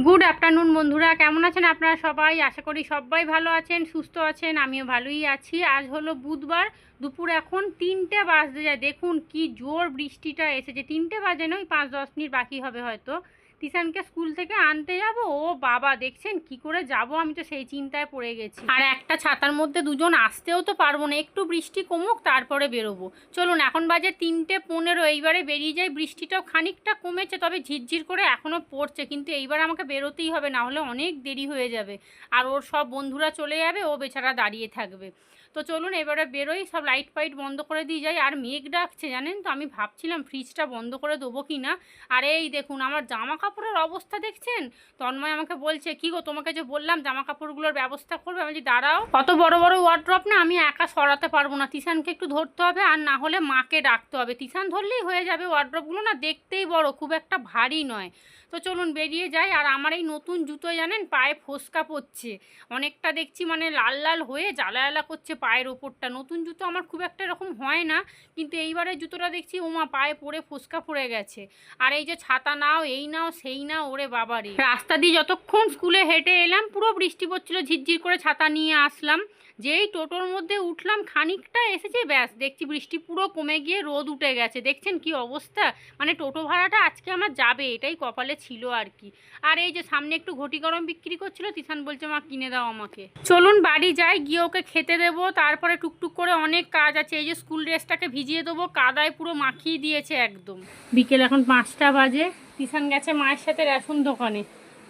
Good afternoon বন্ধুরা, কেমন আছেন আপনারা সবাই? আশা করি সবাই ভালো আছেন, সুস্থ আছেন। আমিও ভালোই আছি। আজ হলো বুধবার, দুপুর এখন 3টে বাজতে যায়। দেখুন কি জোর বৃষ্টিটা এসেছে। 3টে বাজে নয়, 5-10 মিনিট বাকি হবে হয়তো। তিশানকে স্কুল থেকে আনতে যাব। ও বাবা, দেখছেন কি করে যাব, আমি তো সেই চিন্তায় পড়ে গেছি। আর একটা ছাতার মধ্যে দুজন আসতেও তো পারবো না, একটু বৃষ্টি কমুক তারপরে বেরোবো। চলুন, এখন বাজে 3টে 15, এইবারে বেরিয়ে যাই। বৃষ্টিটাও খানিকটা কমেছে, তবে ঝিরঝির করে এখনও পড়ছে, কিন্তু এইবার আমাকে বেরোতেই হবে, না হলে অনেক দেরি হয়ে যাবে। আর ওর সব বন্ধুরা চলে যাবে, ও বেচারা দাঁড়িয়ে থাকবে। তো চলুন এবারে বেরোই, সব লাইট ফাইট বন্ধ করে দিয়ে যাই। আর মেঘ ডাকছে জানেন তো, আমি ভাবছিলাম ফ্রিজটা বন্ধ করে দেবো কি না। আর এই দেখুন আমার জামা কাপড়ের অবস্থা দেখছেন। তন্ময় আমাকে বলছে, কি গো তোমাকে যে বললাম জামা কাপড়গুলোর ব্যবস্থা করবে। আমি বলছি দাঁড়াও, কত বড় বড় ওয়ার্ড্রপ না, আমি একা সরাতে পারবো না। তিশানকে একটু ধরতে হবে, আর না হলে মাকে ডাকতে হবে। তিশান ধরলেই হয়ে যাবে। ওয়ার্ড্রপগুলো না দেখতেই বড়, খুব একটা ভারী নয়। তো চলুন বেরিয়ে যাই। আর আমার এই নতুন জুতো জানেন পায়ে ফোস্কা পড়ছে অনেকটা, দেখছি মানে লাল লাল হয়ে জ্বালা জ্বালা করছে পায়ের ওপরটা। নতুন জুতো আমার খুব একটা এরকম হয় না, কিন্তু এইবারের জুতোটা দেখছি ওমা পায়ে পড়ে ফোস্কা পড়ে গেছে। আর এই যে ছাতা নাও, এই নাও সেই নাও, ওরে বাবারে। রাস্তা দিয়ে যতক্ষণ স্কুলে হেঁটে এলাম পুরো বৃষ্টি পড়ছিল, ঝিরঝির করে ছাতা নিয়ে আসলাম। যেই টোটোর মধ্যে উঠলাম খানিকটা এসেছে, ব্যাস দেখছি বৃষ্টি পুরো কমে গিয়ে রোদ উঠে গেছে। দেখছেন কি অবস্থা, মানে টোটো ভাড়াটা আজকে আমার যাবে, এটাই কপালে ছিল আর কি। আর এই যে সামনে একটু ঘটি গরম বিক্রি করছিল, তিশান বলছে মা কিনে দাও আমাকে। চলুন বাড়ি যাই, গিয়ে ওকে খেতে দেবো, তারপরে টুকটুক করে অনেক কাজ আছে। এই যে স্কুল ড্রেসটাকে ভিজিয়ে দেবো, কাদায় পুরো মাখিয়ে দিয়েছে একদম। বিকেল এখন 5টা বাজে। তিশান গেছে মায়ের সাথে রেশন দোকানে।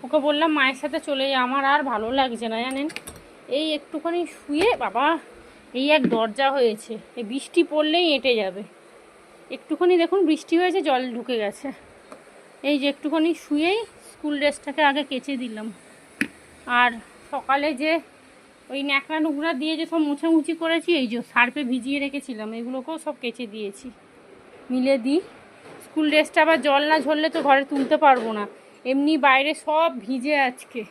ওকে বললাম মায়ের সাথে চলে যাই, আমার আর ভালো লাগছে না জানেন। এই একটুখানি শুয়ে বাবা, এই এক দরজা হয়েছে, এই বৃষ্টি পড়লেই এঁটে যাবে। একটুখানি দেখুন বৃষ্টি হয়েছে, জল ঢুকে গেছে। এই যে একটুখানি শুয়েই স্কুল ড্রেসটাকে আগে কেচে দিলাম। আর সকালে যে ওই ন্যাকড়া নুকড়া দিয়ে যে সব মুছামুছি করেছি, এই যে সার্ফে ভিজিয়ে রেখেছিলাম, এগুলোকেও সব কেচে দিয়েছি। মিলে দিই। স্কুল ড্রেসটা আবার জল না ঝরলে তো ঘরে তুলতে পারবো না, এমনি বাইরে সব ভিজে আজকে।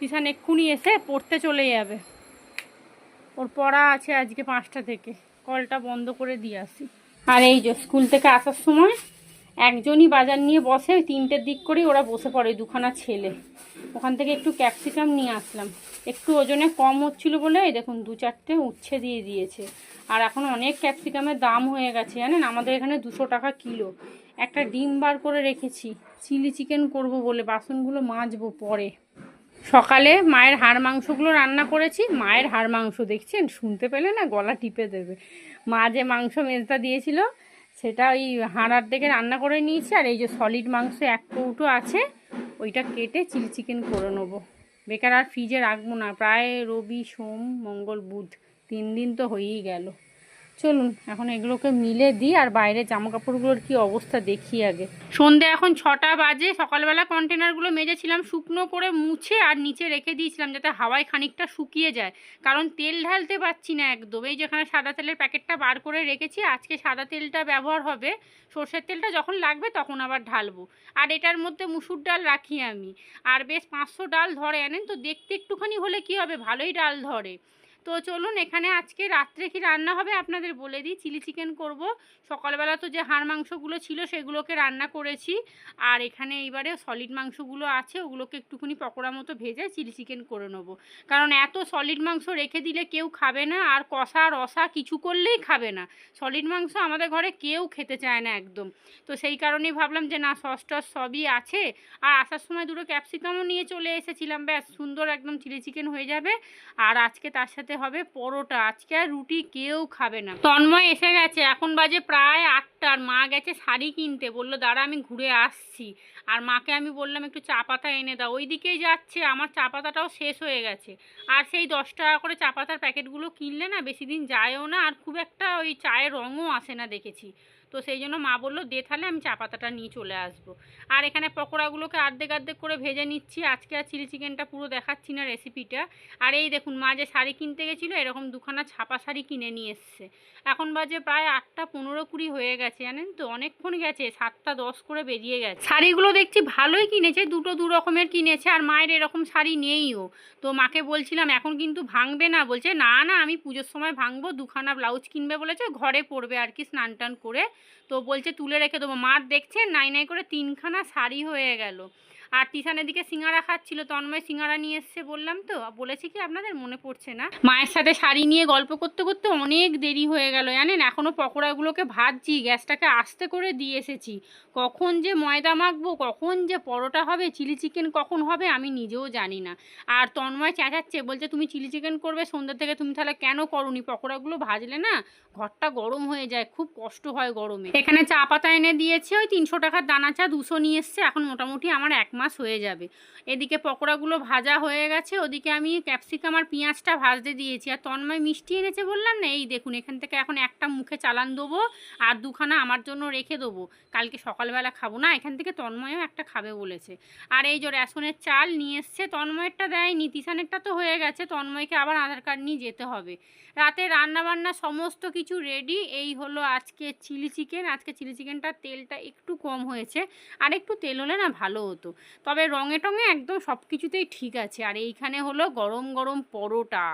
তিশান এক্ষুনি এসে পড়তে চলে যাবে, ওর পড়া আছে আজকে 5টা থেকে। কলটা বন্ধ করে দিয়ে আসি। আর এই যে স্কুল থেকে আসার সময় একজনই বাজার নিয়ে বসে, ওই 3টের দিক করেই ওরা বসে পড়ে, দুখানা ছেলে। ওখান থেকে একটু ক্যাপসিকাম নিয়ে আসলাম, একটু ওজনে কম হচ্ছিল বলে এই দেখুন 2-4টে উচ্ছে দিয়ে দিয়েছে। আর এখন অনেক ক্যাপসিকামের দাম হয়ে গেছে জানেন, আমাদের এখানে 200 টাকা কিলো। একটা ডিম বার করে রেখেছি, চিলি চিকেন করব বলে, বাসনগুলো মাজবো পরে। সকালে মায়ের হাড় মাংসগুলো রান্না করেছি। মায়ের হাড় মাংস দেখছেন, শুনতে পেলে না গলা টিপে দেবে। মা যে মাংস মেজটা দিয়েছিল সেটা ওই হাড়ার থেকে রান্না করে নিয়েছি। আর এই যে সলিড মাংস 1 কৌটো আছে, ওইটা কেটে চিলি চিকেন করে নেবো। বেকার আর ফ্রিজে রাখবো না, প্রায় রবি সোম মঙ্গল বুধ 3 দিন তো হয়েই গেল। চলুন এখন এগুলোকে মিলে দিই, আর বাইরে জামা কাপড়গুলোর কি অবস্থা দেখি আগে। সন্ধে এখন 6টা বাজে। সকালবেলা কন্টেনারগুলো মেজেছিলাম শুকনো করে মুছে, আর নিচে রেখে দিয়েছিলাম যাতে হাওয়ায় খানিকটা শুকিয়ে যায়, কারণ তেল ঢালতে পারছি না একদম। এই যেখানে সাদা তেলের প্যাকেটটা বার করে রেখেছি, আজকে সাদা তেলটা ব্যবহার হবে, সর্ষের তেলটা যখন লাগবে তখন আবার ঢালবো। আর এটার মধ্যে মুসুর ডাল রাখি আমি, আর বেশ 500 ডাল ধরে, আনেন তো, দেখতে একটুখানি হলে কি হবে, ভালোই ডাল ধরে। তো চলুন এখানে আজকে রাত্রে কি রান্না হবে আপনাদের বলে দিই। চিলি চিকেন করব। সকালবেলা তো যে হাড় মাংসগুলো ছিল সেগুলোকে রান্না করেছি, আর এখানে এইবারে সলিড মাংসগুলো আছে, ওগুলোকে একটুখানি পকোড়া মতো ভেজে চিলি চিকেন করে নেবো। কারণ এত সলিড মাংস রেখে দিলে কেউ খাবে না, আর কষা রসা কিছু করলেই খাবে না। সলিড মাংস আমাদের ঘরে কেউ খেতে চায় না একদম। তো সেই কারণেই ভাবলাম যে না, সস টস সবই আছে। আর আসার সময় 2টো ক্যাপসিকামও নিয়ে চলে এসেছিলাম, ব্যাস সুন্দর একদম চিলি চিকেন হয়ে যাবে। আর আজকে তার সাথে হবে পরোটা, আজকে আর রুটি কেউ খাবে না। তন্ময় এসে গেছে, এখন বাজে প্রায় 8টা। আর মা গেছে শাড়ি কিনতে, বললো দাঁড়া আমি ঘুরে আসছি। আর মাকে আমি বললাম একটু চা পাতা এনে দাও, ওই দিকেই যাচ্ছে। আমার চা পাতাটাও শেষ হয়ে গেছে। আর সেই 10 টাকা করে চা পাতার প্যাকেটগুলো কিনলে না বেশি দিন যায়ও না, আর খুব একটা ওই চায়ের রঙও আসে না দেখেছি। তো সেই জন্য মা বললো দে তাহলে, আমি চা পাতাটা নিয়ে চলে আসবো। আর এখানে পকোড়াগুলোকে অর্ধেক অর্ধেক করে ভেজে নিচ্ছি। আজকে আর চিলি চিকেনটা পুরো দেখাচ্ছি না রেসিপিটা। আর এই দেখুন মা যে শাড়ি কিনতে গেছিলো, এরকম 2খানা ছাপা শাড়ি কিনে নিয়ে এসছে। এখন বাজে প্রায় 8টা 15-20 হয়ে গেছে জানেন তো, অনেকক্ষণ গেছে, 7টা 10 করে বেরিয়ে গেছে। শাড়িগুলো দেখছি ভালোই কিনেছে, 2 রকমের কিনেছে। আর মায়ের এরকম শাড়ি নেইও। তো মাকে বলছিলাম এখন কিন্তু ভাঙবে না, বলছে না না আমি পুজোর সময় ভাঙবো। 2খানা ব্লাউজ কিনবে বলেছে, ঘরে পরবে আর কি স্নান টান করে। তো বলছে তুলে রেখে দেবো। মার দেখছে নাই নাই করে 3খানা শাড়ি হয়ে গেল। আর তিশানের দিকে সিঙ্গারা খাচ্ছিল, তন্ময় সিঙ্গারা নিয়ে এসছে বললাম তো, বলেছি কি আপনাদের মনে পড়ছে না। মায়ের সাথে শাড়ি নিয়ে গল্প করতে করতে অনেক দেরি হয়ে গেল জানেন। এখনও পকোড়াগুলোকে ভাজছি, গ্যাসটাকে আস্তে করে দিয়ে এসেছি। কখন যে ময়দা মাখবো, কখন যে পরোটা হবে, চিলি চিকেন কখন হবে আমি নিজেও জানি না। আর তন্ময় চেঁচাচ্ছে, বলছে তুমি চিলি চিকেন করবে সন্ধ্যা থেকে, তুমি তাহলে কেন করোনি? পকোড়াগুলো ভাজলে না ঘরটা গরম হয়ে যায়, খুব কষ্ট হয় গরমে। এখানে চা পাতা এনে দিয়েছে, ওই 300 টাকার দানা চা 200 নিয়ে এসছে, এখন মোটামুটি আমার 1 মাস হয়ে যাবে। এদিকে পকোড়াগুলো ভাজা হয়ে গেছে, ওদিকে আমি ক্যাপসিকাম আর পেঁয়াজটা ভাজতে দিয়েছি। আর তন্ময় মিষ্টি এনেছে বললাম না, এই দেখুন এখান থেকে এখন একটা মুখে চালান দেবো আর 2খানা আমার জন্য রেখে দেবো, কালকে সকালবেলা খাবো না। এখান থেকে তন্ময়ও একটা খাবে বলেছে। আর এই যে রেশনের চাল নিয়ে এসছে, তন্ময়েরটা দেয়নি, তিশানেরটা তো হয়ে গেছে, তন্ময়কে আবার আধার কার্ড নিয়ে যেতে হবে। রাতে রান্নাবান্না সমস্ত কিছু রেডি। এই হলো আজকে চিলি চিকেন। আজকে চিলি চিকেনটার তেলটা একটু কম হয়েছে, আর একটু তেল হলে না ভালো হতো, তবে রঙে টঙে একদম সব কিছুতেই ঠিক আছে। আর এইখানে হলো গরম গরম পরোটা,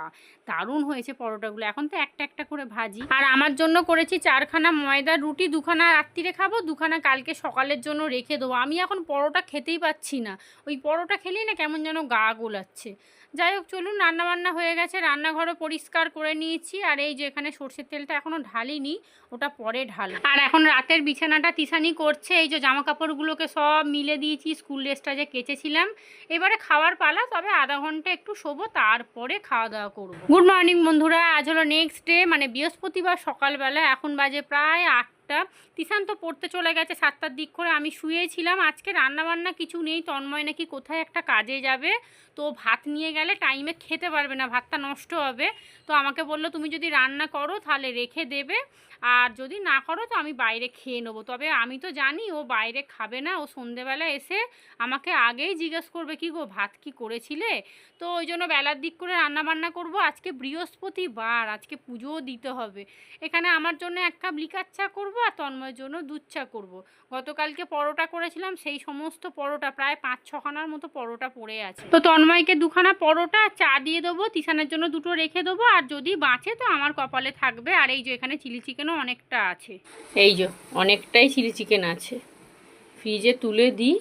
দারুণ হয়েছে পরোটাগুলো। এখন তো একটা একটা করে ভাজি। আর আমার জন্য করেছি 4খানা ময়দার রুটি, 2খানা রাত্রিরে খাবো, 2খানা কালকে সকালের জন্য রেখে দেবো। আমি এখন পরোটা খেতেই পাচ্ছি না, ওই পরোটা খেলেই না কেমন যেন গা গোলাচ্ছে। যাই হোক চলুন, রান্নাবান্না হয়ে গেছে, রান্নাঘরও পরিষ্কার করে নিয়েছি। আর এই যে এখানে সর্ষের তেলটা এখনও ঢালিনি, ওটা পরে ঢালবো। আর এখন রাতের বিছানাটা তিশানি করছে। এই যে জামা কাপড়গুলোকে সব মিলে দিয়েছি, স্কুল ড্রেসটা যে কেচেছিলাম। এবারে খাওয়ার পালা, তবে আধা ঘন্টা একটু শোবো, তারপরে খাওয়া দাওয়া করবো। গুড মর্নিং বন্ধুরা, আজ হলো নেক্সট ডে, মানে বৃহস্পতিবার সকালবেলা। এখন বাজে প্রায় 8টা। তিশান তো পড়তে চলে গেছে 7টার দিক করে, আমি শুয়েছিলাম। আজকে রান্নাবান্না কিছু নেই, তন্ময় নাকি কোথায় একটা কাজে যাবে, তো ভাত নিয়ে গেলে টাইমে খেতে পারবে না, ভাতটা নষ্ট হবে। তো আমাকে বললো তুমি যদি রান্না করো তাহলে রেখে দেবে, আর যদি না করো তো আমি বাইরে খেয়ে নেবো। তবে আমি তো জানি ও বাইরে খাবে না, ও সন্ধেবেলা এসে আমাকে আগেই জিজ্ঞেস করবে কি গো ভাত কি করেছিলে। তো ওই জন্য বেলার দিক করে রান্নাবান্না করব। আজকে বৃহস্পতিবার, আজকে পুজোও দিতে হবে। এখানে আমার জন্য 1 কাপ লিকার চা করবো, আর তন্ময়ের জন্য দুধ চা করবো। গতকালকে পরোটা করেছিলাম, সেই সমস্ত পরোটা প্রায় 5-6খানার মতো পরোটা পড়ে আছে। তো তন্ময়কে 2খানা পরোটা চা দিয়ে দেবো, তিশানের জন্য 2টো রেখে দেবো, আর যদি বাঁচে তো আমার কপালে থাকবে। আর এই যে এখানে চিলি চিকেনও অনেকটা আছে, এই যে অনেকটাই চিলি চিকেন আছে, ফ্রিজে তুলে দিই,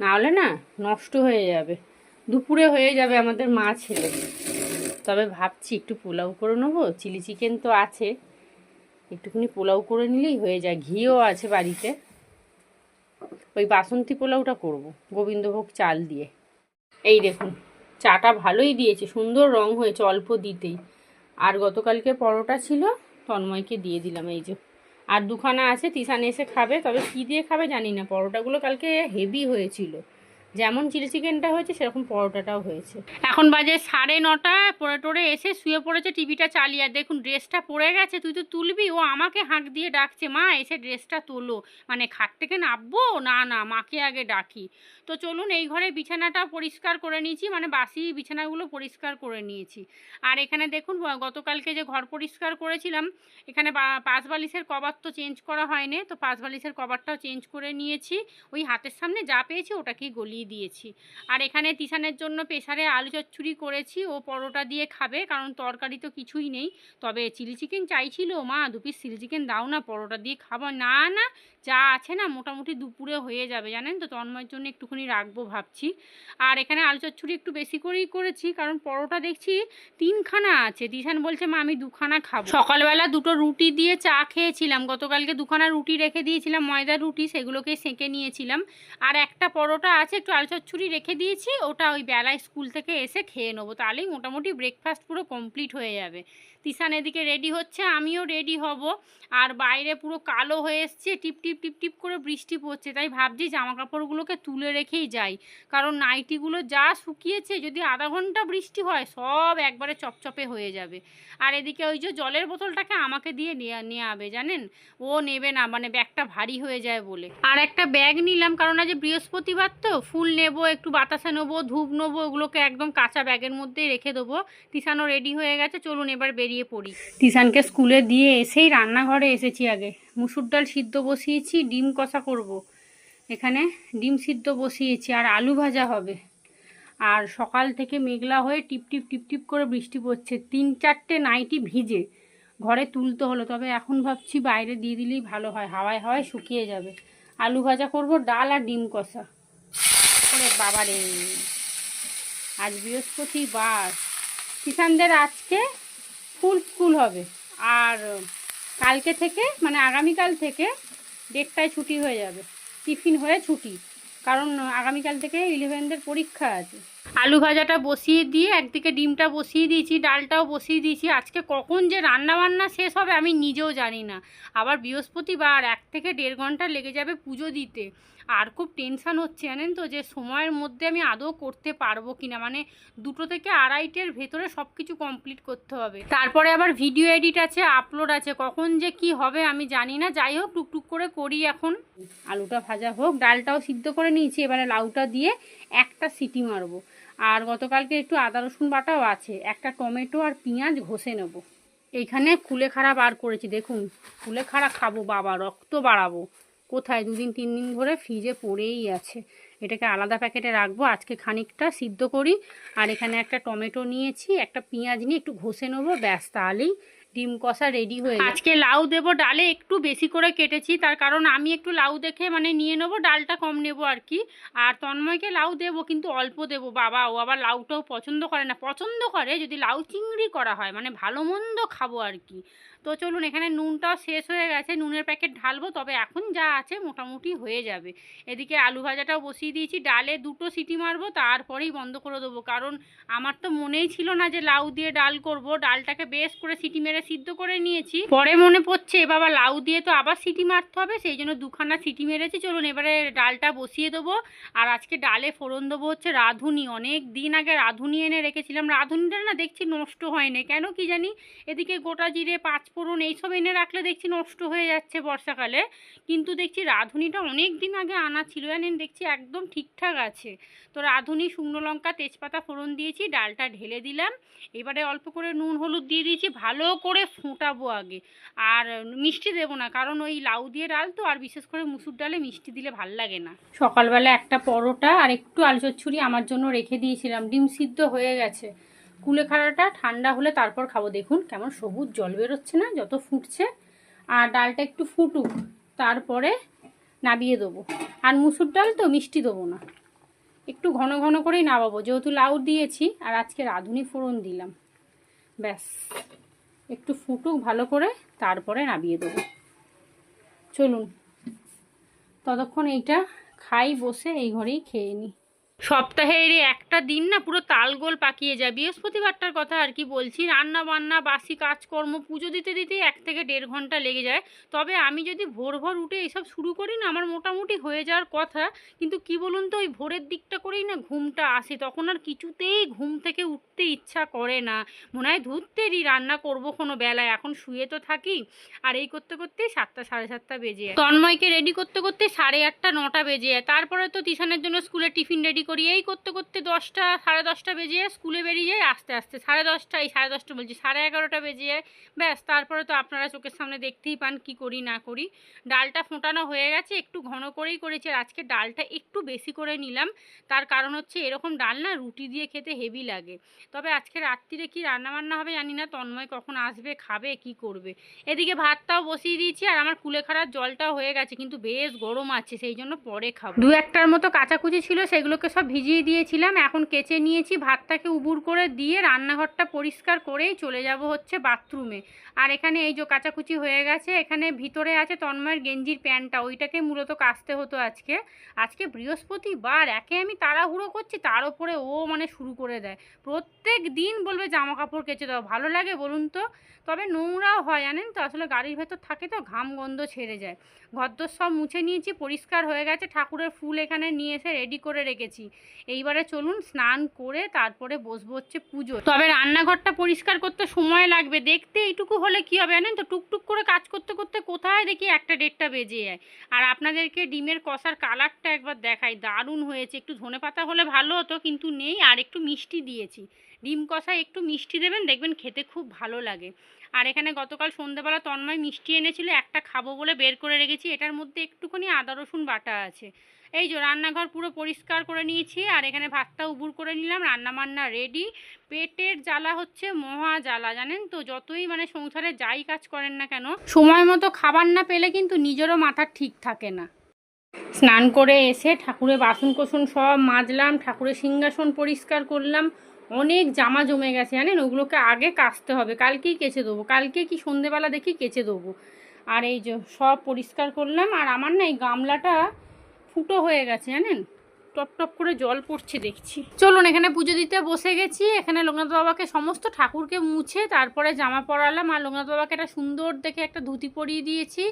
নাহলে না নষ্ট হয়ে যাবে, দুপুরে হয়ে যাবে আমাদের মাছ এলে। তবে ভাবছি একটু পোলাও করে নেবো, চিলি চিকেন তো আছে, একটুখানি পোলাও করে নিলেই হয়ে যায়, ঘিও আছে বাড়িতে। ওই বাসন্তী পোলাওটা করব গোবিন্দভোগ চাল দিয়ে। এই দেখুন চাটা ভালোই দিয়েছে, সুন্দর রং হয়েছে অল্প দিতেই। আর গতকালকে পরোটা ছিল, তন্ময়কে দিয়ে দিলাম। এই যে আর 2খানা আছে, তিশান এসে খাবে, তবে কী দিয়ে খাবে জানি না। পরোটাগুলো কালকে হেভি হয়েছিল, যেমন চিলি চিকেনটা হয়েছে সেরকম পরোটাটাও হয়েছে। এখন বাজে 9:30, পরে টোরে এসে শুয়ে পড়েছে টিভিটা চালিয়ে। আর দেখুন ড্রেসটা পরে গেছে, তুই তো তুলবি, ও আমাকে হাঁক দিয়ে ডাকছে, মা এসে ড্রেসটা তোলো। মানে খাট থেকে নামবো না, না মাকে আগে ডাকি। তো চলুন, এই ঘরে বিছানাটা পরিষ্কার করে নিয়েছি, মানে বাসি বিছানাগুলো পরিষ্কার করে নিয়েছি। আর এখানে দেখুন গতকালকে যে ঘর পরিষ্কার করেছিলাম, এখানে 5 বালিশের কভার তো চেঞ্জ করা হয়নি, তো 5 বালিশের কভারটাও চেঞ্জ করে নিয়েছি। ওই হাতের সামনে যা পেয়েছি ওটাকেই গলিয়ে দিয়েছি। আর এখানে তিশানের জন্য প্রেসারে আলু চচ্চড়ি করেছি, ও পরোটা দিয়ে খাবে, কারণ তরকারি তো কিছুই নেই। তবে চিলি চিকেন চাইছিল, মা 2 পিস চিলি চিকেন দাও না, পরোটা দিয়ে খাবো। না না, যা আছে না মোটামুটি দুপুরে হয়ে যাবে জানেন তো, তন্ময়ের জন্য একটুখানি রাখবো ভাবছি। আর এখানে আলু চচ্চড়ি একটু বেশি করেই করেছি, কারণ পরোটা দেখছি 3খানা আছে, তিশান বলছে মা আমি 2খানা খাবো। সকালবেলা 2টো রুটি দিয়ে চা খেয়েছিলাম, গতকালকে 2খানা রুটি রেখে দিয়েছিলাম, ময়দার রুটি, সেগুলোকে সেঁকে নিয়েছিলাম। আর একটা পরোটা আছে, একটু আলু চচ্চড়ি রেখে দিয়েছি, ওটা ওই বেলায় স্কুল থেকে এসে খেয়ে নেবো, তাহলেই মোটামুটি ব্রেকফাস্ট পুরো কমপ্লিট হয়ে যাবে। তিশান এদিকে রেডি হচ্ছে, আমিও রেডি হব। আর বাইরে পুরো কালো হয়ে এসছে, টিপ টিপ টিপ টিপ করে বৃষ্টি পড়ছে, তাই ভাবছি জামা কাপড়গুলোকে তুলে রেখেই যাই, কারণ নাইটিগুলো যা শুকিয়েছে, যদি আধা ঘন্টা বৃষ্টি হয় সব একবারে চপচপে হয়ে যাবে। আর এদিকে ওই যে জলের বোতলটাকে আমাকে দিয়ে নেওয়াবে জানেন, ও নেবে না, মানে ব্যাগটা ভারী হয়ে যায় বলে। আর একটা ব্যাগ নিলাম, কারণ আজ বৃহস্পতিবার তো, ফুল নেবো, একটু বাতাসা নেবো, ধূপ নেবো, ওগুলোকে একদম কাঁচা ব্যাগের মধ্যেই রেখে দেবো। তিশানও রেডি হয়ে গেছে, চলুন এবার বেরিয়ে পড়ি। তিশানকে স্কুলে দিয়ে এসেই রান্নাঘরে এসেছি। আগে মুসুর ডাল সিদ্ধ বসিয়েছি, ডিম কষা করব। এখানে ডিম সিদ্ধ বসিয়েছি, আর আলু ভাজা হবে। আর সকাল থেকে মেঘলা হয়ে টিপ টিপ টিপ টিপ করে বৃষ্টি পড়ছে, 3-4টে নাইটি ভিজে ঘরে তুলতে হলো, তবে এখন ভাবছি বাইরে দিয়ে দিলেই ভালো হয়, হাওয়ায় হাওয়ায় শুকিয়ে যাবে। আলু ভাজা করব, ডাল আর ডিম কষা। ওরে বাবারে, আজ বৃহস্পতিবার, কিষানদের আজকে ফুল স্কুল হবে। আর কালকে থেকে মানে আগামীকাল থেকে 1:30টায় ছুটি হয়ে যাবে, টিফিন হয়ে ছুটি, কারণ আগামীকাল থেকে 11দের পরীক্ষা আছে। আলু ভাজাটা বসিয়ে দিয়ে একদিকে ডিমটা বসিয়ে দিয়েছি, ডালটাও বসিয়ে দিয়েছি। আজকে কখন যে রান্না বান্না শেষ হবে আমি নিজেও জানি না। আবার বৃহস্পতিবার 1 থেকে 1.5 ঘন্টা লেগে যাবে পুজো দিতে। আর খুব টেনশান হচ্ছে জানেন তো, যে সময়ের মধ্যে আমি আদৌ করতে পারবো কিনা। মানে 2টো থেকে 2:30টার ভেতরে সব কিছু কমপ্লিট করতে হবে। তারপরে আবার ভিডিও এডিট আছে, আপলোড আছে, কখন যে কি হবে আমি জানি না। যাই হোক, টুকটুক করে করি এখন। আলুটা ভাজা হোক, ডালটাও সিদ্ধ করে নিয়েছি, এবারে লাউটা দিয়ে একটা সিটি মারবো। আর গতকালকে একটু আদা রসুন বাটাও আছে, একটা টমেটো আর পেঁয়াজ ঘষে নেব। এইখানে কুলেখাড়া বার করেছি, দেখুন কুলেখাড়া খাবো বাবা, রক্ত বাড়াবো। কোথায় 2 দিন 3 দিন ধরে ফ্রিজে পড়েই আছে, এটাকে আলাদা প্যাকেটে রাখবো। আজকে খানিকটা সিদ্ধ করি। আর এখানে একটা টমেটো নিয়েছি, একটা পেঁয়াজ নিয়ে একটু ঘষে নেবো, ব্যাস, তাহলেই ডিম কষা রেডি হয়ে যাবে। আজকে লাউ দেবো, ডালে একটু বেশি করে কেটেছি, তার কারণ আমি একটু লাউ দেখে মানে নিয়ে নেবো, ডালটা কম নেবো আর কি। আর তন্ময়কে লাউ দেবো, কিন্তু অল্প দেবো। বাবা ও আবার লাউটাও পছন্দ করে না, পছন্দ করে যদি লাউ চিংড়ি করা হয়, মানে ভালো মন্দ খাবো আর কি। তো চলুন, এখানে নুনটাও শেষ হয়ে গেছে, নুনের প্যাকেট ঢালবো, তবে এখন যা আছে মোটামুটি হয়ে যাবে। এদিকে আলু ভাজাটাও বসিয়ে দিয়েছি, ডালে 2টো সিটি মারবো, তারপরেই বন্ধ করে দেবো। কারণ আমার তো মনেই ছিল না যে লাউ দিয়ে ডাল করব। ডালটাকে বেশ করে সিটি মেরে সিদ্ধ করে নিয়েছি, পরে মনে পড়ছে বাবা লাউ দিয়ে তো আবার সিটি মারতে হবে, সেই জন্য 2খানা সিটি মেরেছি। চলুন এবারে ডালটা বসিয়ে দেবো। আর আজকে ডালে ফোড়ন দেবো হচ্ছে রাঁধুনি। অনেক দিন আগে রাঁধুনি এনে রেখেছিলাম, রাঁধুনিটা না দেখছি নষ্ট হয়নি, কেন কি জানি। এদিকে গোটা জিরে, 5 ফোড়ন এইসব এনে রাখলে দেখছি নষ্ট হয়ে যাচ্ছে বর্ষাকালে, কিন্তু দেখছি রাঁধুনিটা অনেক দিন আগে আনা ছিল, জানেন, দেখছি একদম ঠিকঠাক আছে। তো রাঁধুনি, শুকনো লঙ্কা, তেজপাতা ফোড়ন দিয়েছি, ডালটা ঢেলে দিলাম। এবারে অল্প করে নুন হলুদ দিয়ে দিয়েছি, ভালো করে ফোটাবো আগে। আর মিষ্টি দেবো না, কারণ ওই লাউ দিয়ে ডাল তো, আর বিশেষ করে মুসুর ডালে মিষ্টি দিলে ভাল লাগে না। সকালবেলা একটা পরোটা আর একটু আলু চচ্চড়ি আমার জন্য রেখে দিয়েছিলাম, ডিম সিদ্ধ হয়ে গেছে। কুলেখাড়াটা ঠান্ডা হলে তারপর খাবো। দেখুন কেমন সবুজ জল বেরোচ্ছে না যত ফুটছে। আর ডালটা একটু ফুটুক, তারপরে নাবিয়ে দেবো। আর মুসুর ডাল তো মিষ্টি দেবো না, একটু ঘন ঘন করেই নামাবো, যেহেতু লাউ দিয়েছি আর আজকে রাঁধুনি ফোড়ন দিলাম। ব্যাস, একটু ফুটুক ভালো করে, তারপরে নামিয়ে দেবো। চলুন ততক্ষণ এইটা খাই, বসে এই ঘরেই খেয়ে নিই। সপ্তাহের একটা দিন না পুরো তালগোল পাকিয়ে যায়। বৃহস্পতিবারটার কথা আর কি বলছি, রান্না বান্না, বাসি কাজকর্ম, পুজো দিতে দিতেই 1 থেকে 1.5 ঘন্টা লেগে যায়। তবে আমি যদি ভোর ভোর উঠে এইসব শুরু করি না, আমার মোটামুটি হয়ে যাওয়ার কথা। কিন্তু কি বলুন তো, ওই ভোরের দিকটা করেই না ঘুমটা আসে, তখন আর কিছুতেই ঘুম থেকে উঠতে ইচ্ছা করে না। মনে হয় ধুত্তেরই রান্না করবো কোনো বেলায়, এখন শুয়ে তো থাকি। আর এই করতে করতেই 7টা 7:30 বেজে যায়। তন্ময়কে রেডি করতে করতে 8:30 9টা বেজে যায়। তারপরে তো টিউশনের জন্য স্কুলে টিফিন রেডি করি, এই করতে করতে 10টা 10:30 বেজে যায়। স্কুলে বেরিয়ে যায় আস্তে আস্তে 10:30, এই 10:30 বলছি 11:30 বেজে যায়। ব্যাস, তারপরে তো আপনারা চোখের সামনে দেখতেই পান কি করি না করি। ডালটা ফোটানো হয়ে গেছে, একটু ঘন করেই করেছি। আর আজকে ডালটা একটু বেশি করে নিলাম, তার কারণ হচ্ছে এরকম ডাল না রুটি দিয়ে খেতে হেভি লাগে। তবে আজকে রাত্রিরে কি রান্নাবান্না হবে জানি না, তন্ময় কখন আসবে, খাবে কি করবে। এদিকে ভাতটাও বসিয়ে দিয়েছি, আর আমার কুলেখাড়ার জলটাও হয়ে গেছে, কিন্তু বেশ গরম আছে, সেই জন্য পরে খাবো। 2-1টার মতো কাচাকুচি ছিল, সেগুলোকে সব ভিজিয়ে দিয়েছিলাম, এখন কেচে নিয়েছি। ভাতটাকে উবুর করে দিয়ে রান্নাঘরটা পরিষ্কার করেই চলে যাব হচ্ছে বাথরুমে। আর এখানে এই যে কাচাকুচি হয়ে গেছে, এখানে ভিতরে আছে তন্ময়ের গেঞ্জির প্যান্টটা, ওইটাকে মূলত কাচতে হতো আজকে। আজকে বৃহস্পতিবার, একে আমি তাড়াহুড়ো করছি, তার উপরে ও মানে শুরু করে দেয়। প্রত্যেক দিন বলবে জামা কাপড় কেচে দাও, ভালো লাগে বলুন তো? তবে নোংরাও হয় জানেন তো, আসলে গাড়ির ভেতর থাকে তো, ঘাম গন্ধ ছেড়ে যায়। ঘরদোর সব মুছে নিয়েছি, পরিষ্কার হয়ে গেছে। ঠাকুরের ফুল এখানে নিয়ে এসে রেডি করে রেখেছি। এইবারে চলুন স্নান করে তারপরে বসবো হচ্ছে পুজো। তবে রান্নাঘরটা পরিষ্কার করতে সময় লাগবে, দেখতে এইটুকু হলে কি হবে জানেন তো, টুকটুক করে কাজ করতে করতে কোথায় দেখি 1টা 1:30টা বেজে যায়। আর আপনাদেরকে ডিমের কষার কালারটা একবার দেখাই, দারুণ হয়েছে। একটু ধনেপাতা হলে ভালো হতো, কিন্তু নেই। আর একটু মিষ্টি দিয়েছি, ডিম কষায় একটু মিষ্টি দেবেন, দেখবেন খেতে খুব ভালো লাগে। আর এখানে গতকাল সন্ধ্যেবেলা তন্ময় মিষ্টি এনেছিল, একটা খাবো বলে বের করে রেখেছি, এটার মধ্যে একটুখানি আদা রসুন বাটা আছে। এই যে রান্নাঘর পুরো পরিষ্কার করে নিয়েছি, আর এখানে ভাতটা উবুর করে নিলাম, রান্নাবান্না রেডি। পেটের জ্বালা হচ্ছে মহা জ্বালা, জানেন তো, যতই মানে সংসারে যাই কাজ করেন না কেন, সময় মতো খাবার না পেলে কিন্তু নিজেরও মাথা ঠিক থাকে না। স্নান করে এসে ঠাকুরের বাসন কোসন সব মাজলাম, ঠাকুরের সিংহাসন পরিষ্কার করলাম। অনেক জামা জমে গেছে জানেন, ওগুলোকে আগে কাচতে হবে, কালকেই কেচে দেবো, কালকে কি সন্ধেবেলা দেখি কেচে দেবো। আর এই যে সব পরিষ্কার করলাম। আর আমার না এই গামলাটা ফুটো হয়ে গেছে জানেন, টপ টপ করে জল পড়ছে দেখছি। চলুন এখানে পুজো দিতে বসে গেছি। এখানে লোকনাথ বাবাকে সমস্ত ঠাকুরকে মুছে তারপরে জামা পরালাম। আর লোকনাথ বাবাকে একটা সুন্দর দেখে একটা ধুতি পরিয়ে দিয়েছি।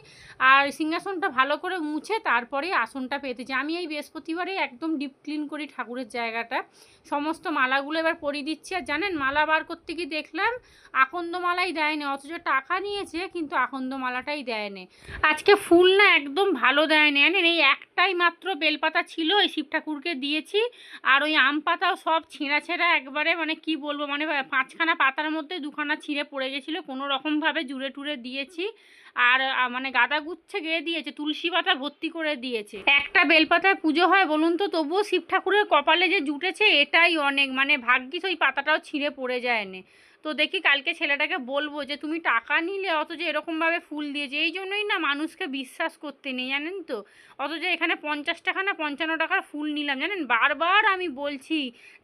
আর সিংহাসনটা ভালো করে মুছে তারপরে আসনটা পেতেছি। আমি এই বৃহস্পতিবারে একদম ডিপ ক্লিন করি ঠাকুরের জায়গাটা। সমস্ত মালাগুলো এবার পরিয়ে দিচ্ছি। আর জানেন মালা বার করতে গিয়ে দেখলাম আকন্দ মালাই দেয়নি, অথচ টাকা নিয়েছে কিন্তু আকন্দ মালাটাই দেয়নি। আজকে ফুল না একদম ভালো দেয়নি জানেন, এই একটাই মাত্র বেলপাতা ছিল, এই শিব ঠাকুরকে দিয়েছি। আর ওই আম পাতাও সব ছেঁড়া ছেঁড়া একবারে, মানে কি বলবো, মানে 5খানা পাতার মধ্যে 2খানা ছিঁড়ে পড়ে গেছিলো, কোনো রকমভাবে জুড়ে টুড়ে দিয়েছি। আর মানে গাঁদা গুচ্ছে গিয়ে দিয়েছে, তুলসী পাতা ভর্তি করে দিয়েছে। একটা বেলপাতায় পুজো হয় বলুন তো, তবুও শিব ঠাকুরের কপালে যে জুটেছে এটাই অনেক, মানে ভাগ্যিস ওই পাতাটাও ছিঁড়ে পড়ে যায়নি। তো দেখি কালকে ছেলেটাকে বলবো যে তুমি টাকা নিলে অথচ এরকমভাবে ফুল দিয়েছে। এই জন্যই না মানুষকে বিশ্বাস করতে নেই জানেন তো। অথচ এখানে 50 টাকা না 55 টাকার ফুল নিলাম জানেন। বারবার আমি বলছি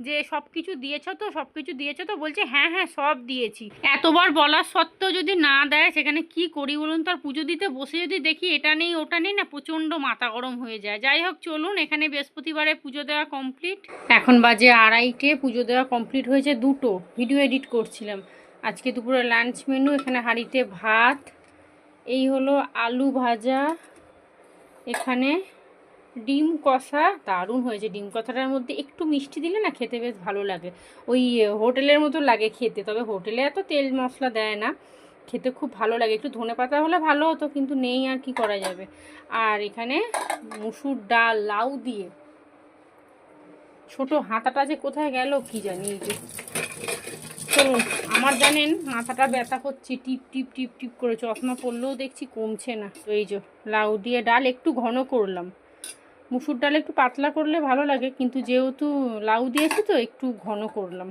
যে সব কিছু দিয়েছ তো, সব কিছু দিয়েছ তো, বলছে হ্যাঁ হ্যাঁ সব দিয়েছি। এতবার বলার সত্ত্বেও যদি না দেয় সেখানে কি করি বলুন তো। আর পুজো দিতে বসে যদি দেখি এটা নেই ওটা নেই না, প্রচণ্ড মাথা গরম হয়ে যায়। যাই হোক চলুন, এখানে বৃহস্পতিবারে পুজো দেওয়া কমপ্লিট। এখন বাজে 2:30, পুজো দেওয়া কমপ্লিট হয়েছে 2টো, ভিডিও এডিট করছিলাম। আজকে দুপুরে লাঞ্চ মেনু, এখানে হাঁড়িতে ভাত, এই হলো আলু ভাজা, এখানে ডিম কষা, দারুণ হয়েছে। ডিম কষাটার মধ্যে একটু মিষ্টি দিলে না খেতে বেশ ভালো লাগে, ওই হোটেলের মতো লাগে খেতে। তবে হোটেলে এত তেল মশলা দেয় না, খেতে খুব ভালো লাগে। একটু ধনেপাতা হলে ভালো হতো, কিন্তু নেই, আর কি করা যাবে। আর এখানে মুসুর ডাল লাউ দিয়ে, ছোট হাতাটা যে কোথায় গেল কি জানি। এই যে চলুন, আমার জানেন মাথাটা ব্যথা করছে, টিপ টিপ টিপ টিপ করে, চশমা পড়লেও দেখছি কমছে না। তো এই যে লাউ দিয়ে ডাল একটু ঘন করলাম, মুসুর ডাল একটু পাতলা করলে ভালো লাগে, কিন্তু যেহেতু লাউ দিয়েছি তো একটু ঘন করলাম।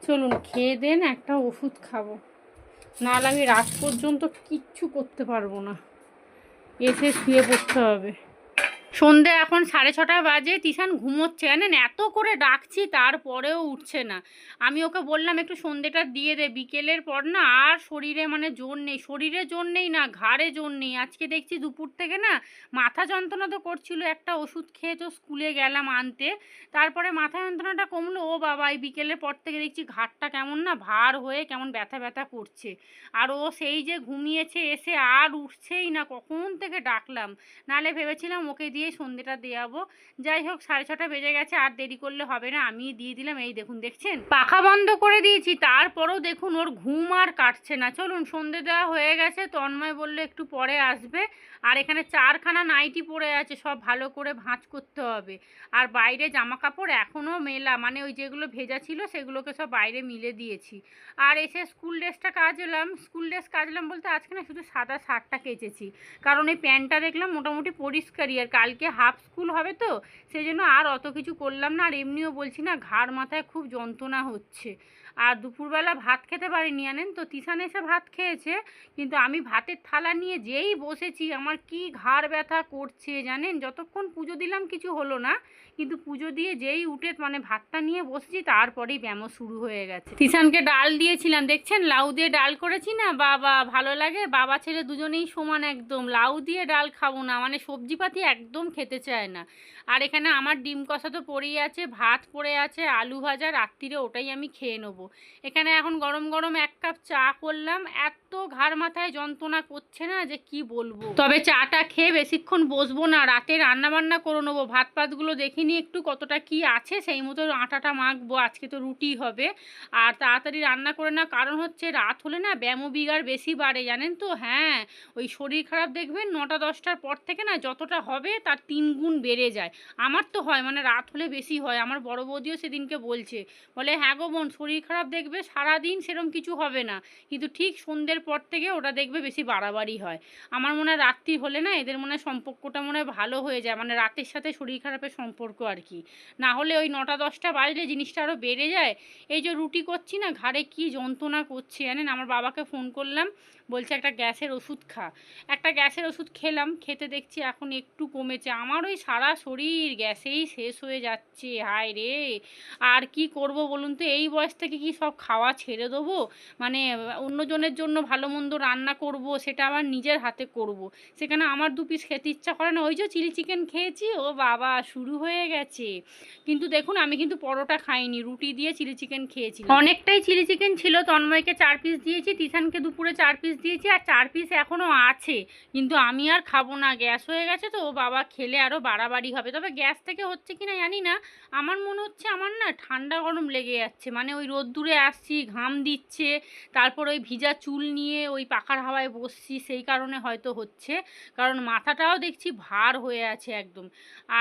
চলুন খেয়ে দেন, একটা ওষুধ খাবো, নাহলে আমি রাত পর্যন্ত কিচ্ছু করতে পারবো না, এসে শুয়ে পড়তে হবে। সন্ধে এখন 6:30 বাজে, তিশান ঘুমোচ্ছে জানেন, এত করে ডাকছি তারপরেও উঠছে না। আমি ওকে বললাম একটু সন্ধেটা দিয়ে দে, বিকেলের পর না আর শরীরে মানে জোর নেই, শরীরে জোর নেই না ঘাড়ে জোর নেই। আজকে দেখছি দুপুর থেকে না মাথা যন্ত্রণা তো করছিল, একটা ওষুধ খেয়ে তো স্কুলে গেলাম আনতে, তারপরে মাথা যন্ত্রণাটা কমলো। ও বাবা, এই বিকেলের পর থেকে দেখছি ঘাড়টা কেমন না ভার হয়ে কেমন ব্যথা ব্যথা করছে। আর ও সেই যে ঘুমিয়েছে এসে আর উঠছেই না, কখন থেকে ডাকলাম, নাহলে ভেবেছিলাম ওকে দিয়ে সন্ধেটা দেওয়াবো। যাই হোক 6:30 বেজে গেছে, আর দেরি করলে হবে না, আমি দিয়ে দিলাম। এই দেখুন, দেখছেন পাখা বন্ধ করে দিয়েছি, তারপরেও দেখুন ওর ঘুম আর কাটছে না। চলুন সন্ধে দেওয়া হয়ে গেছে, তন্ময় বললো একটু পরে আসবে। আর এখানে 4খানা নাইটি পড়ে আছে, সব ভালো করে ভাঁজ করতে হবে। আর বাইরে জামা কাপড় এখনও মেলা, মানে ওই যেগুলো ভেজা ছিল সেগুলোকে সব বাইরে মিলে দিয়েছি। আর এসে স্কুল ড্রেসটা কাচলাম, স্কুল ড্রেস কাচলাম বলতে আজকে না শুধু সাদা শার্টটা কেচেছি, কারণ এই প্যান্টটা দেখলাম মোটামুটি পরিষ্কারই, আর কালকে হাফ স্কুল হবে তো সেই জন্য আর অত কিছু করলাম না। আর এমনিও বলছি না ঘাড় মাথায় খুব যন্ত্রণা হচ্ছে। আর দুপুরবেলা ভাত খেতে পারিনি জানেন তো, তিশান এসে ভাত খেয়েছে, কিন্তু আমি ভাতের থালা নিয়ে যেই বসেছি আমার কি ঘাড় ব্যথা করছে জানেন। যতক্ষণ পুজো দিলাম কিছু হলো না, কিন্তু পুজো দিয়ে যেই উঠে মানে ভাতটা নিয়ে বসেছি তারপরেই ব্যায়াম শুরু হয়ে গেছে। তিশানকে ডাল দিয়েছিলাম, দেখছেন লাউ দিয়ে ডাল করেছি না, বাবা ভালো লাগে, বাবা ছেলে দুজনেই সমান একদম। লাউ দিয়ে ডাল খাবো না, মানে সবজিপাতি একদম খেতে চায় না। আর এখানে আমার ডিম কষা তো পড়েই আছে, ভাত পড়ে আছে, আলু ভাজা, রাত্রিরে ওটাই আমি খেয়ে নেবো। এখানে এখন গরম গরম 1 কাপ চা করলাম, এত ঘাড় মাথায় যন্ত্রণা করছে না যে কি বলবো। তবে চাটা খেয়ে বেশিক্ষণ বসবো না, রাতে রান্না বান্না করে নেবো। ভাত পাতগুলো দেখিনি একটু কতটা কি আছে, সেই মতো আটাটা মাখবো, আজকে তো রুটি হবে। আর তাড়াতাড়ি রান্না করে না, কারণ হচ্ছে রাত হলে না ব্যামো বিগার বেশি বাড়ে জানেন তো। হ্যাঁ, ওই শরীর খারাপ দেখবেন 9টা-10টার পর থেকে না যতটা হবে তার 3 গুণ বেড়ে যায়। আমার তো হয়, মানে রাত হলে বেশি হয়। আমার বড় বৌদিও সেদিনকে বলছে, বলে হ্যাঁ গো বোন, শরীর খারাপ দেখবে সারাদিন সেরকম কিছু হবে না, কিন্তু ঠিক সন্ধ্যের পর থেকে ওটা দেখবে বেশি বাড়াবাড়ি হয়। আমার মনে হয় রাত্রি হলে না এদের মনে হয় সম্পর্কটা মনে হয় ভালো হয়ে যায়, মানে রাতের সাথে শরীর খারাপের সম্পর্ক আর কি। না হলে ওই 9টা-10টা বাজলে জিনিসটা আরও বেড়ে যায়। এই যে রুটি করছি না, ঘাড়ে কি যন্ত্রণা করছে জানেন। আমার বাবাকে ফোন করলাম, বলছে একটা গ্যাসের ওষুধ খা। একটা গ্যাসের ওষুধ খেলাম, খেতে দেখছি এখন একটু কমেছে। আমার ওই সারা শরীর গ্যাসেই শেষ হয়ে যাচ্ছে, হায় রে। আর কি করব বলুন তো, এই বয়স থেকে কি সব খাওয়া ছেড়ে দেবো? মানে অন্যজনের জন্য ভালো মন্দ রান্না করব, সেটা আবার নিজের হাতে করব, সেখানে আমার 2 পিস খেতে ইচ্ছা করে না। ওই যে চিলি চিকেন খেয়েছি, ও বাবা শুরু হয়ে গেছে। কিন্তু দেখুন আমি কিন্তু পরোটা খাইনি, রুটি দিয়ে চিলি চিকেন খেয়েছিলাম। অনেকটাই চিলি চিকেন ছিল, তন্ময়কে 4 পিস দিয়েছি, তিশানকে দুপুরে 4 পিস দিয়েছি, আর 4 পিস এখনও আছে। কিন্তু আমি আর খাবো না, গ্যাস হয়ে গেছে তো, ও বাবা খেলে আরও বাড়াবাড়ি হবে। তবে গ্যাস থেকে হচ্ছে কি না জানি না, আমার মনে হচ্ছে আমার না ঠান্ডা গরম লেগে যাচ্ছে। মানে ওই রোদ্দুরে আসছি, ঘাম দিচ্ছে, তারপর ওই ভিজা চুল নিয়ে ওই পাখার হাওয়ায় বসছি, সেই কারণে হয়তো হচ্ছে। কারণ মাথাটাও দেখছি ভার হয়ে আছে একদম।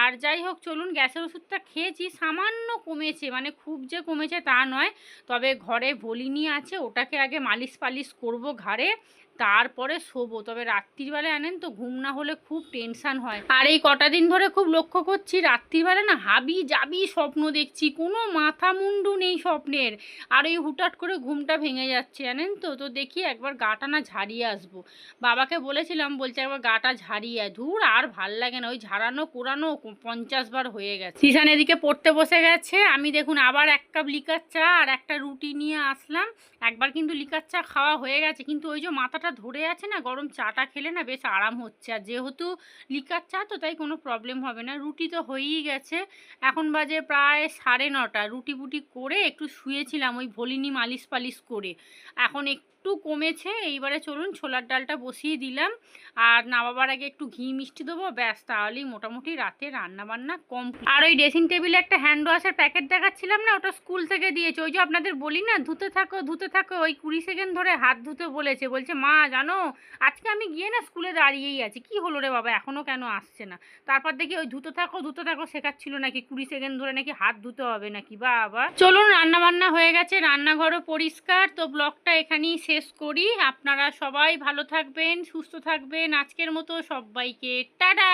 আর যাই হোক চলুন, গ্যাসের ওষুধটা খেয়েছি, সামান্য কমেছে, মানে খুব যে কমেছে তা নয়। তবে ঘরে ভলিনি আছে, ওটাকে আগে মালিশ পালিশ করবো ঘাড়ে, তারপরে শোবো। তবে রাত্রিবেলা জানেন তো, ঘুম না হলে খুব টেনশান হয়। আর এই কটা দিন ধরে খুব লক্ষ্য করছি, রাত্রিবেলা না হাবি জাবি স্বপ্ন দেখছি, কোনো মাথা মুন্ডু নেই স্বপ্নের। আর এই হুটহাট করে ঘুমটা ভেঙে যাচ্ছে জানেন তো। তো দেখি একবার গাটা না ঝাড়িয়ে আসবো। বাবাকে বলেছিলাম, বলছে একবার গাটা ঝাড়িয়ে আয়। ধুর, আর ভাল লাগে না, ওই ঝাড়ানো কোরানো 50 বার হয়ে গেছে। সিসান এদিকে পড়তে বসে গেছে, আমি দেখুন আবার 1 কাপ লিকার চা আর একটা রুটি নিয়ে আসলাম। একবার কিন্তু লিকার চা খাওয়া হয়ে গেছে, কিন্তু ওই যে মাথাটা ধরে আছে না, গরম চাটা খেলে না বেশ আরাম হচ্ছে। আর যেহেতু লিকার চা তো, তাই কোনো প্রবলেম হবে না। রুটি তো হয়েই গেছে, এখন বাজে প্রায় 9:30। রুটি বুটি করে একটু শুয়েছিলাম ওই ভলিনি মালিশ পালিশ করে, এখন একটু কমেছে। এইবারে চলুন ছোলার ডালটা বসিয়ে দিলাম, আর নামাবার আগে একটু ঘি মিষ্টি দেবো, ব্যাস, তাহলেই মোটামুটি রাতে রান্না বান্না কমপ্লিট। আর ওই ড্রেসিং টেবিলে একটা হ্যান্ড ওয়াশের প্যাকেট দেখাচ্ছিলাম না, ওটা স্কুল থেকে দিয়েছে। ওই যে আপনাদের বলি না, ধুতে থাকো ধুতে থাকো, ওই 20 সেকেন্ড ধরে হাত ধুতে বলেছে। বলছে মা জানো, আজকে আমি গিয়ে না স্কুলে দাঁড়িয়েই আছি, কি হলো রে বাবা, এখনও কেন আসছে না? তারপর দেখি ওই ধুতে থাকো শেখাচ্ছিল নাকি, 20 সেকেন্ড ধরে নাকি হাত ধুতে হবে নাকি, বা আবার। চলুন, রান্না বান্না হয়ে গেছে, রান্নাঘরও পরিষ্কার। তো ব্লগটা এখানেই শেষ করি। আপনারা সবাই ভালো থাকবেন, সুস্থ থাকবেন। আজকের মতো সবাইকে টাটা।